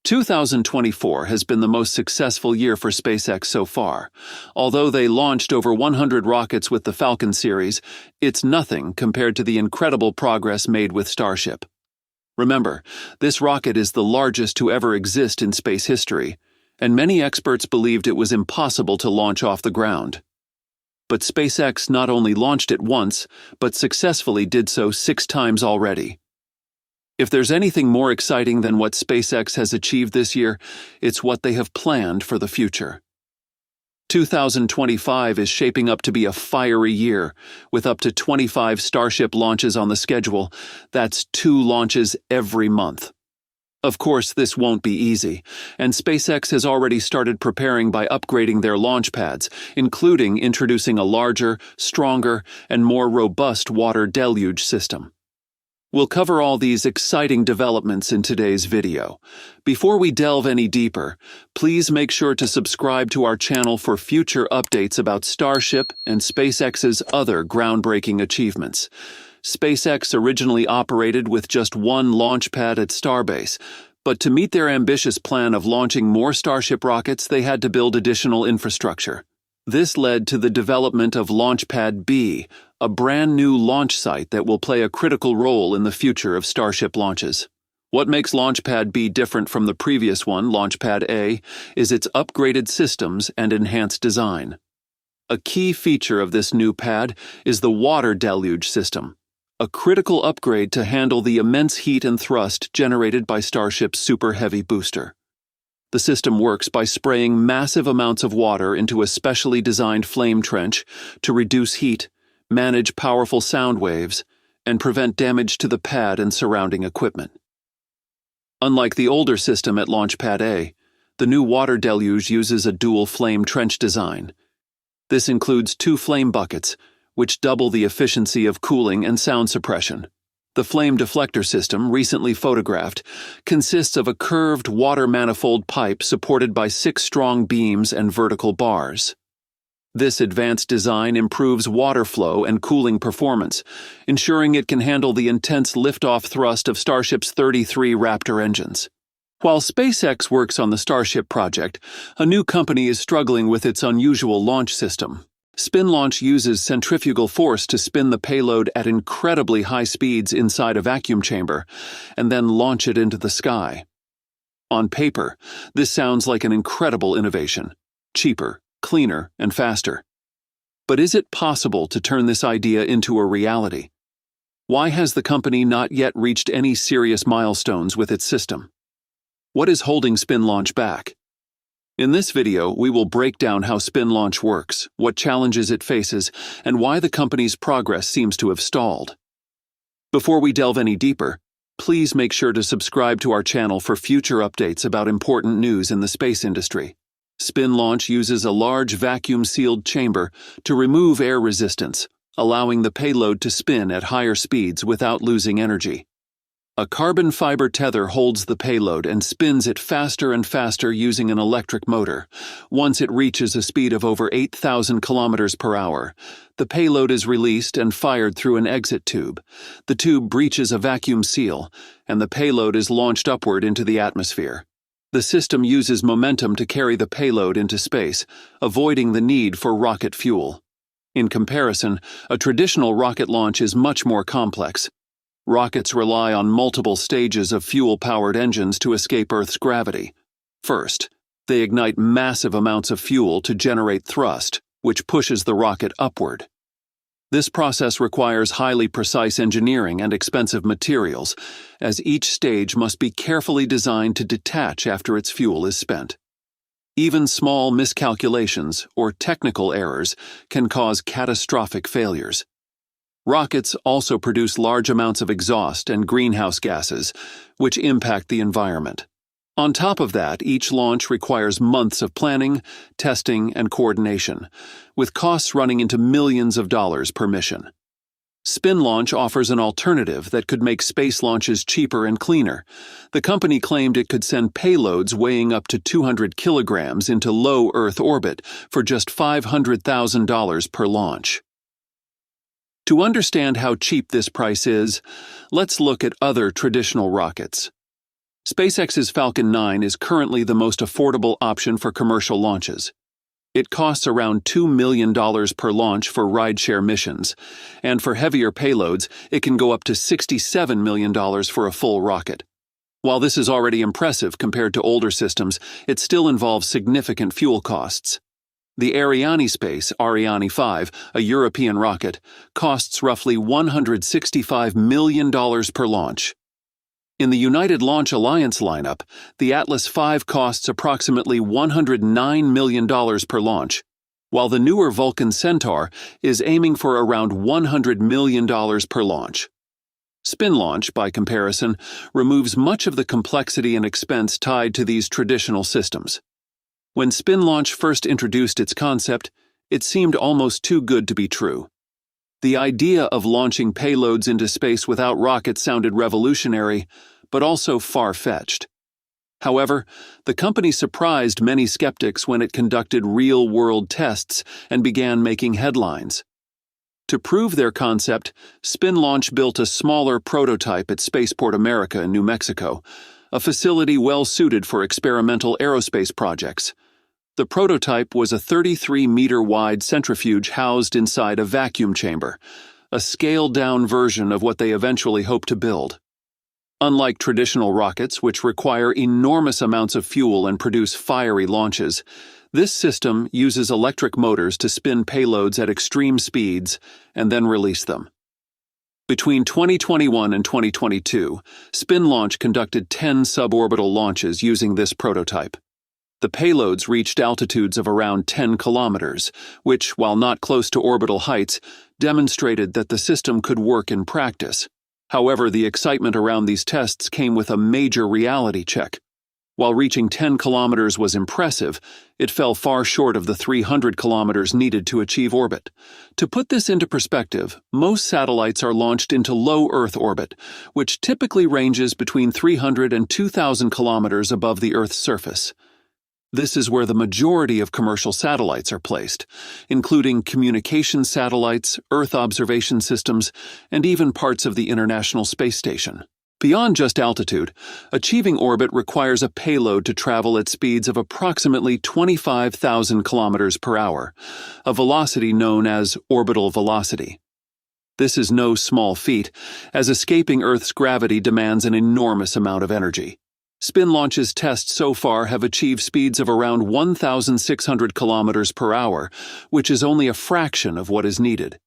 2024 has been the most successful year for SpaceX so far. Although they launched over 100 rockets with the Falcon series, it's nothing compared to the incredible progress made with Starship. Remember, this rocket is the largest to ever exist in space history, and many experts believed it was impossible to launch off the ground. But SpaceX not only launched it once, but successfully did so 6 times already. If there's anything more exciting than what SpaceX has achieved this year, it's what they have planned for the future. 2025 is shaping up to be a fiery year, with up to 25 Starship launches on the schedule. That's 2 launches every month. Of course, this won't be easy, and SpaceX has already started preparing by upgrading their launch pads, including introducing a larger, stronger, and more robust water deluge system. We'll cover all these exciting developments in today's video. Before we delve any deeper, please make sure to subscribe to our channel for future updates about Starship and SpaceX's other groundbreaking achievements. SpaceX originally operated with just 1 launch pad at Starbase, but to meet their ambitious plan of launching more Starship rockets, they had to build additional infrastructure. This led to the development of Launchpad B, a brand new launch site that will play a critical role in the future of Starship launches. What makes Launchpad B different from the previous one, Launchpad A, is its upgraded systems and enhanced design. A key feature of this new pad is the water deluge system, a critical upgrade to handle the immense heat and thrust generated by Starship's Super Heavy booster. The system works by spraying massive amounts of water into a specially designed flame trench to reduce heat, manage powerful sound waves, and prevent damage to the pad and surrounding equipment. Unlike the older system at Launchpad A, the new water deluge uses a dual flame trench design. This includes 2 flame buckets, which double the efficiency of cooling and sound suppression. The flame deflector system, recently photographed, consists of a curved water manifold pipe supported by 6 strong beams and vertical bars. This advanced design improves water flow and cooling performance, ensuring it can handle the intense liftoff thrust of Starship's 33 Raptor engines. While SpaceX works on the Starship project, a new company is struggling with its unusual launch system. Spin launch uses centrifugal force to spin the payload at incredibly high speeds inside a vacuum chamber, and then launch it into the sky. On paper, this sounds like an incredible innovation: cheaper, cleaner, and faster. But is it possible to turn this idea into a reality? Why has the company not yet reached any serious milestones with its system? What is holding spin launch back? In this video, we will break down how spin launch works, what challenges it faces, and why the company's progress seems to have stalled. Before we delve any deeper, please make sure to subscribe to our channel for future updates about important news in the space industry. Spin launch uses a large vacuum-sealed chamber to remove air resistance, allowing the payload to spin at higher speeds without losing energy. A carbon fiber tether holds the payload and spins it faster and faster using an electric motor. Once it reaches a speed of over 8,000 kilometers per hour, the payload is released and fired through an exit tube. The tube breaches a vacuum seal, and the payload is launched upward into the atmosphere. The system uses momentum to carry the payload into space, avoiding the need for rocket fuel. In comparison, a traditional rocket launch is much more complex. Rockets rely on multiple stages of fuel-powered engines to escape Earth's gravity. First, they ignite massive amounts of fuel to generate thrust, which pushes the rocket upward. This process requires highly precise engineering and expensive materials, as each stage must be carefully designed to detach after its fuel is spent. Even small miscalculations or technical errors can cause catastrophic failures. Rockets also produce large amounts of exhaust and greenhouse gases, which impact the environment. On top of that, each launch requires months of planning, testing, and coordination, with costs running into millions of dollars per mission. Spin launch offers an alternative that could make space launches cheaper and cleaner. The company claimed it could send payloads weighing up to 200 kilograms into low Earth orbit for just $500,000 per launch. To understand how cheap this price is, let's look at other traditional rockets. SpaceX's Falcon 9 is currently the most affordable option for commercial launches. It costs around $2 million per launch for rideshare missions, and for heavier payloads, it can go up to $67 million for a full rocket. While this is already impressive compared to older systems, it still involves significant fuel costs. The Arianespace Ariane 5, a European rocket, costs roughly $165 million per launch. In the United Launch Alliance lineup, the Atlas V costs approximately $109 million per launch, while the newer Vulcan Centaur is aiming for around $100 million per launch. Spin launch, by comparison, removes much of the complexity and expense tied to these traditional systems. When spin launch first introduced its concept, it seemed almost too good to be true. The idea of launching payloads into space without rockets sounded revolutionary, but also far-fetched. However, the company surprised many skeptics when it conducted real-world tests and began making headlines. To prove their concept, Spin Launch built a smaller prototype at Spaceport America in New Mexico, a facility well-suited for experimental aerospace projects. The prototype was a 33-meter-wide centrifuge housed inside a vacuum chamber, a scaled-down version of what they eventually hoped to build. Unlike traditional rockets, which require enormous amounts of fuel and produce fiery launches, this system uses electric motors to spin payloads at extreme speeds and then release them. Between 2021 and 2022, Spin Launch conducted 10 suborbital launches using this prototype. The payloads reached altitudes of around 10 kilometers, which, while not close to orbital heights, demonstrated that the system could work in practice. However, the excitement around these tests came with a major reality check. While reaching 10 kilometers was impressive, it fell far short of the 300 kilometers needed to achieve orbit. To put this into perspective, most satellites are launched into low Earth orbit, which typically ranges between 300 and 2,000 kilometers above the Earth's surface. This is where the majority of commercial satellites are placed, including communication satellites, Earth observation systems, and even parts of the International Space Station. Beyond just altitude, achieving orbit requires a payload to travel at speeds of approximately 25,000 kilometers per hour, a velocity known as orbital velocity. This is no small feat, as escaping Earth's gravity demands an enormous amount of energy. Spin Launch's tests so far have achieved speeds of around 1,600 kilometers per hour, which is only a fraction of what is needed.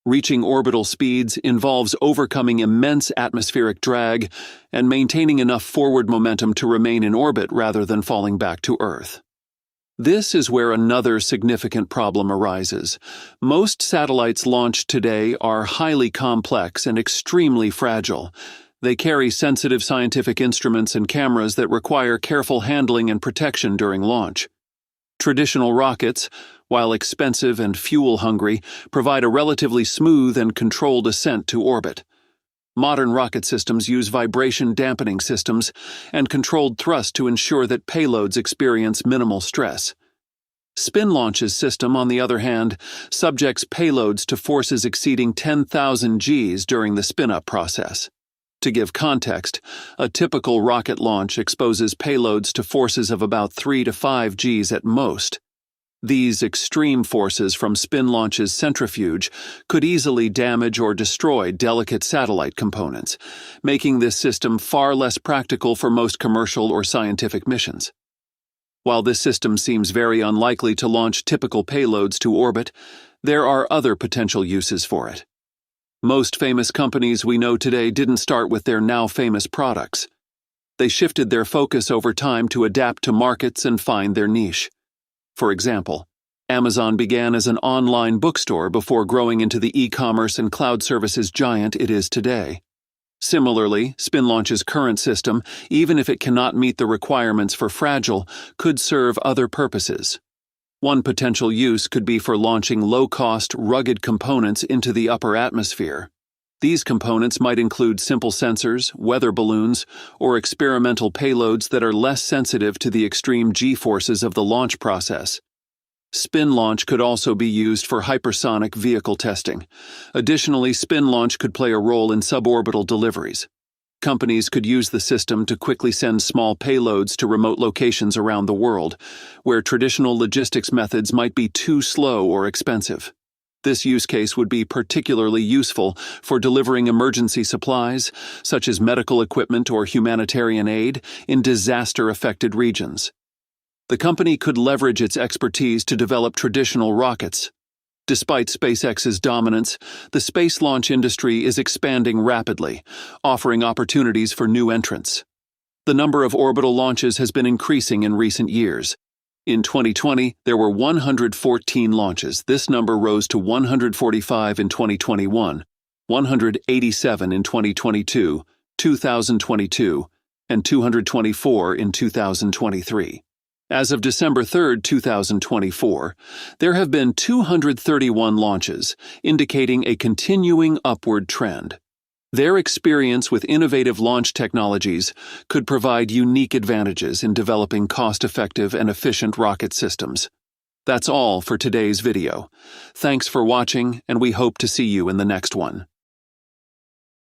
Reaching orbital speeds involves overcoming immense atmospheric drag and maintaining enough forward momentum to remain in orbit rather than falling back to Earth. This is where another significant problem arises. Most satellites launched today are highly complex and extremely fragile. They carry sensitive scientific instruments and cameras that require careful handling and protection during launch. Traditional rockets, while expensive and fuel-hungry, provide a relatively smooth and controlled ascent to orbit. Modern rocket systems use vibration dampening systems and controlled thrust to ensure that payloads experience minimal stress. Spin Launch's system, on the other hand, subjects payloads to forces exceeding 10,000 Gs during the spin-up process. To give context, a typical rocket launch exposes payloads to forces of about 3 to 5 Gs at most. These extreme forces from Spin Launch's centrifuge could easily damage or destroy delicate satellite components, making this system far less practical for most commercial or scientific missions. While this system seems very unlikely to launch typical payloads to orbit, there are other potential uses for it. Most famous companies we know today didn't start with their now famous products. They shifted their focus over time to adapt to markets and find their niche. For example, Amazon began as an online bookstore before growing into the e-commerce and cloud services giant it is today. Similarly, Spin Launch's current system, even if it cannot meet the requirements for fragile, could serve other purposes. One potential use could be for launching low-cost, rugged components into the upper atmosphere. These components might include simple sensors, weather balloons, or experimental payloads that are less sensitive to the extreme G-forces of the launch process. Spin Launch could also be used for hypersonic vehicle testing. Additionally, Spin Launch could play a role in suborbital deliveries. Companies could use the system to quickly send small payloads to remote locations around the world, where traditional logistics methods might be too slow or expensive. This use case would be particularly useful for delivering emergency supplies, such as medical equipment or humanitarian aid, in disaster-affected regions. The company could leverage its expertise to develop traditional rockets. Despite SpaceX's dominance, the space launch industry is expanding rapidly, offering opportunities for new entrants. The number of orbital launches has been increasing in recent years. In 2020, there were 114 launches. This number rose to 145 in 2021, 187 in 2022, 2022, and 224 in 2023. As of December 3, 2024, there have been 231 launches, indicating a continuing upward trend. Their experience with innovative launch technologies could provide unique advantages in developing cost-effective and efficient rocket systems. That's all for today's video. Thanks for watching, and we hope to see you in the next one.